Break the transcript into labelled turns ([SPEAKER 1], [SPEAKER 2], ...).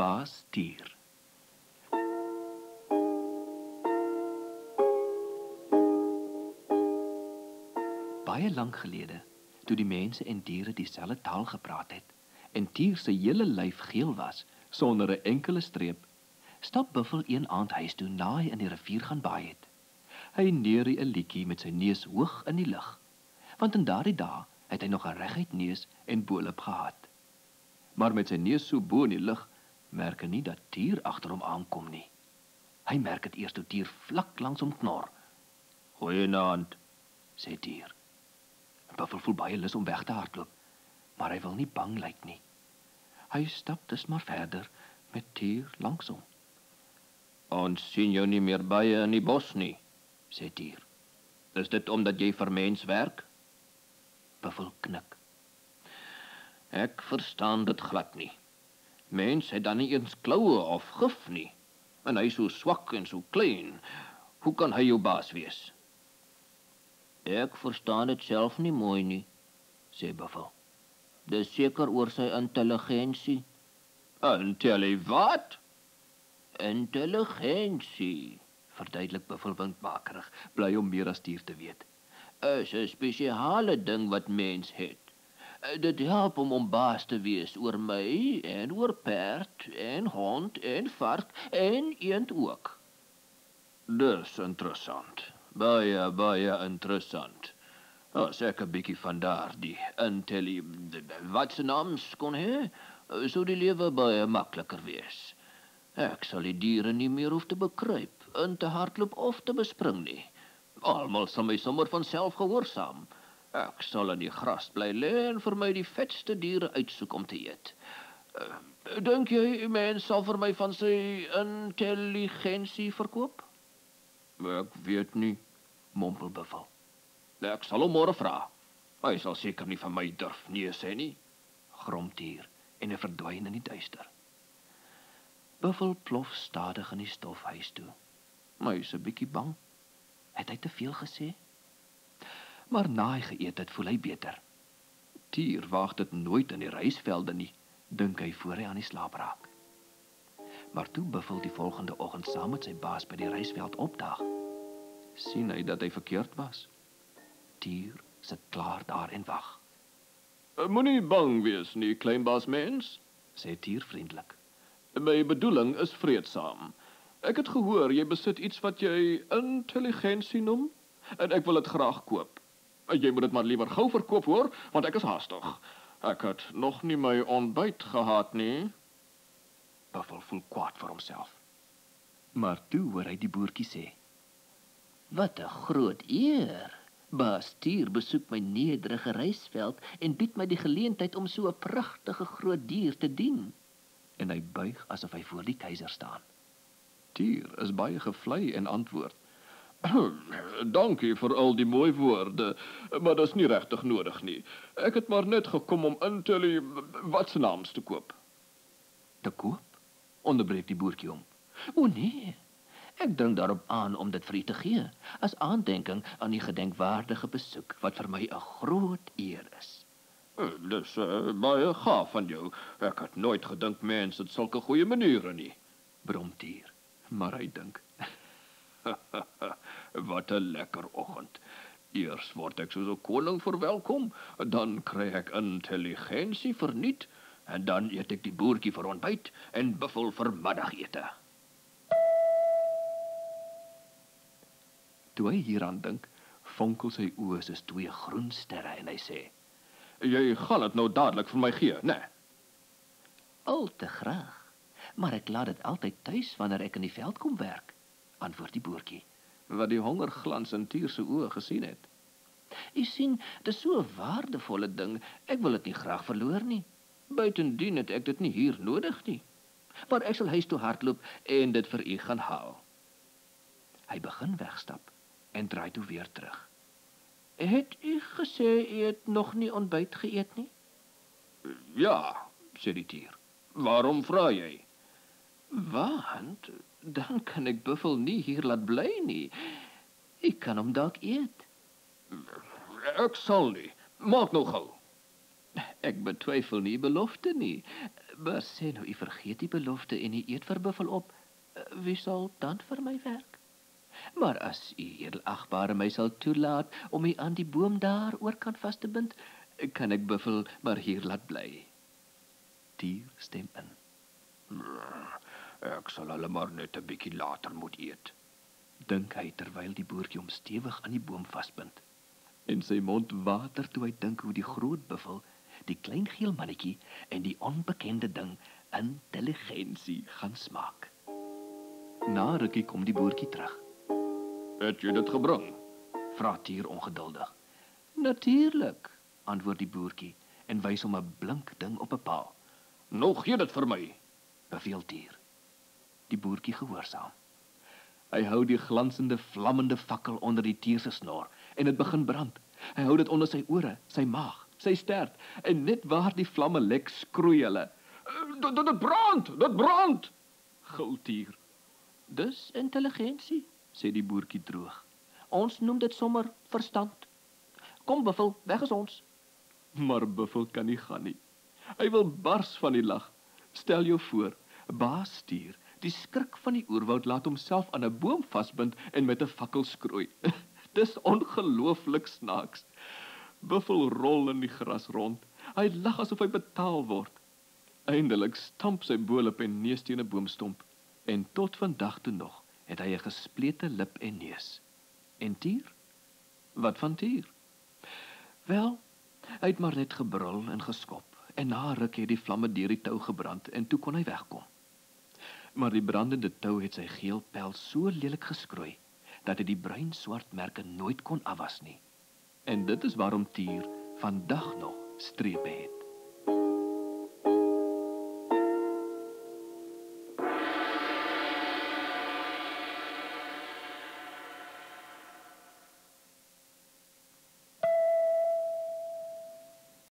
[SPEAKER 1] Baas Tier. Baie lank gelede, toe die mense en diere dieselfde taal gepraat het, en Tier se hele lyf geel was, sonder 'n enkele streep, stap Buffel een aand huis toe na hy in die rivier gaan baai het. Hy neurie 'n liedjie met sy neus hoog in die lug, want in daardie dae het hy nog 'n reguit neus en bolop gehad. Maar met sy neus so bo in die lug, merk hy nie dat Tier agter hom aankom nie. Hy merk dit eers toe Tier vlak langs hom knor. "Goeienaand," sê Tier. Buffel voel baie lus om weg te hardloop, maar hy wil nie bang lyk nie. Hy stap dus maar verder met Tier langs hom. "Ons sien jou nie meer baie in die bos nie," sê Tier. "Is dit omdat jy vir mens werk?" Buffel knik. "Ek verstaan dit glad nie. Mens het dan nie eens kloue of gif nie. En hy is so swak en so klein. Hoe kan hy jou baas wees?" "Ek verstaan dit self nie mooi nie," sê Buffel. "Dis seker oor sy intelligensie." "Wat?" "Intelligensie," verduidelik Buffel windmakerig, bly om meer as Tier te weet. "Is 'n spesiale ding wat mens het. Dit help om baas te wees oor my en oor perd en hond en vark en eend ook." "Dis interessant. Baie interessant. As ek 'n bietjie van daardie wat se naams kon hê, sou die lewe baie makliker wees. Ek sal die diere nie meer hoef te bekruip, in te hardloop of te bespring nie. Almal sal my sommer van self gehoorsaam. Ek sal in die gras bly lê en vir my die vetste diere uitsoek om te eet. Dink jy, mens sal vir my van sy intelligensie verkoop?" "Ek weet nie," mompel Buffel. "Ek sal hom môre vra. Hy sal seker nie van my durf nee sê nie," grom Tier en hy verdwyn in die duister. Buffel plof stadig in die stofhuis toe. Maar hy is 'n bietjie bang. Het hy te veel gesê? Maar na hy geëet het, voel hy beter. Tier waag dit nooit in die rysvelde nie, dink hy voor hy aan die slaap raak. Maar toe Buffel die volgende oggend saam met sy baas by die rysveld opdaag, sien hy dat hy verkeerd was. Tier sit klaar daar en wag. "Moenie bang wees nie, kleinbaas mens," sê Tier vriendelik. "My bedoeling is vreedsaam. Ek het gehoor jy besit iets wat jy intelligensie noem, en ek wil dit graag koop. Jy moet dit maar liewer gou verkoop hoor, want ek is haastig. Ek het nog nie my ontbyt gehad nie." Buffel voel kwaad vir homself. Maar toe hoor hy die boertjie sê: "Wat 'n groot eer. Baas Tier besoek my nederige rysveld en bied my die geleentheid om so 'n pragtige groot dier te dien." En hy buig asof hy voor die keiser staan. Tier is baie gevlei en antwoord: "Dankie vir al die mooi woorde, maar dis nie regtig nodig nie. Ek het maar net gekom om wat se naams te koop." "Te koop?" onderbreek die boertjie hom. "O nee, ek dring daarop aan om dit vir u te gee, as aandenking aan die gedenkwaardige besoek, wat vir my 'n groot eer is." "Dis baie gaaf van jou. Ek het nooit gedink mense het sulke goeie maniere nie," brom Tier. Maar hy dink: "Wat 'n lekker oggend. Eers word ek soos 'n koning verwelkom, dan kry ek intelligensie verniet, en dan eet ek die boertjie vir ontbyt en Buffel vir middagete." Toe hy hieraan dink, fonkel sy oë soos 2 groen sterre en hy sê: "Jy gaan dit nou dadelik vir my gee, né?" "Al te graag, maar ek laat dit altyd tuis wanneer ek in die veld kom werk," antwoord die boertjie, wat die hongerglans in Tier se oë gesien het. "U sien, dit is so 'n waardevolle ding, ek wil dit nie graag verloor nie. Buitendien het ek dit nie hier nodig nie. Maar ek sal huis toe hardloop en dit vir u gaan haal." Hy begin wegstap en draai toe weer terug. "Het u gesê u het nog nie ontbyt geëet nie?" "Ja," sê die Tier. "Waarom vra jy?" "Want dan kan ek Buffel nie hier laat bly nie. Ek kan hom dalk eet." "Ek sal nie. Maak nou gou." "Ek betwyfel nie belofte nie. Maar sê nou, u vergeet die belofte en u eet vir buffel op. Wie sal dan vir my werk? Maar as u edelagbare my sal toelaat om u aan die boom daar oorkant vas te bind, kan ek buffel maar hier laat bly. Dier stem in. Ek sal hulle maar net 'n bietjie later moet eet, dink hy terwyl die boertjie hom stewig aan die boom vasbind. En sy mond water toe hy dink hoe die groot buffel, die klein geel mannetjie en die onbekende ding intelligensie gaan smaak. Na rukkie kom die boertjie terug. Het jy dit gebring? Vra Tier ongeduldig. Natuurlik, antwoord die boertjie en wys hom 'n blink ding op 'n paal. Nou gee dit vir my, beveel Tier. Die boertjie gehoorsaam. Hy hou die glansende, vlammende fakkel onder die tier se snor en dit begin brand. Hy hou dit onder sy ore, sy maag, sy stert en net waar die vlamme lek skroei hulle. Dit brand, gil Tier. Dis intelligensie, sê die boertjie droog. Ons noem dit sommer verstand. Kom buffel, weg is ons. Maar buffel kan nie gaan nie. Hy wil bars van die lag. Stel jou voor, baas Tier, die skrik van die oerwoud laat homself aan 'n boom vasbind en met 'n fakkel skroei. Dis ongelooflik snaaks. Buffel rol in die gras rond. Hy lag asof hy betaal word. Eindelik stamp sy bolop en neus teen 'n boomstomp. En tot vandag toe nog het hy 'n gesplete lip en neus. En Tier? Wat van Tier? Wel, hy het maar net gebrul en geskop. En na ruk het die vlamme deur die tou gebrand en toe kon hy wegkom. Maar die brandende tou het sy geel pels so lelik geskroei, dat hy die bruin-swart merke nooit kon afwas nie. En dit is waarom Tier vandag nog strepe het.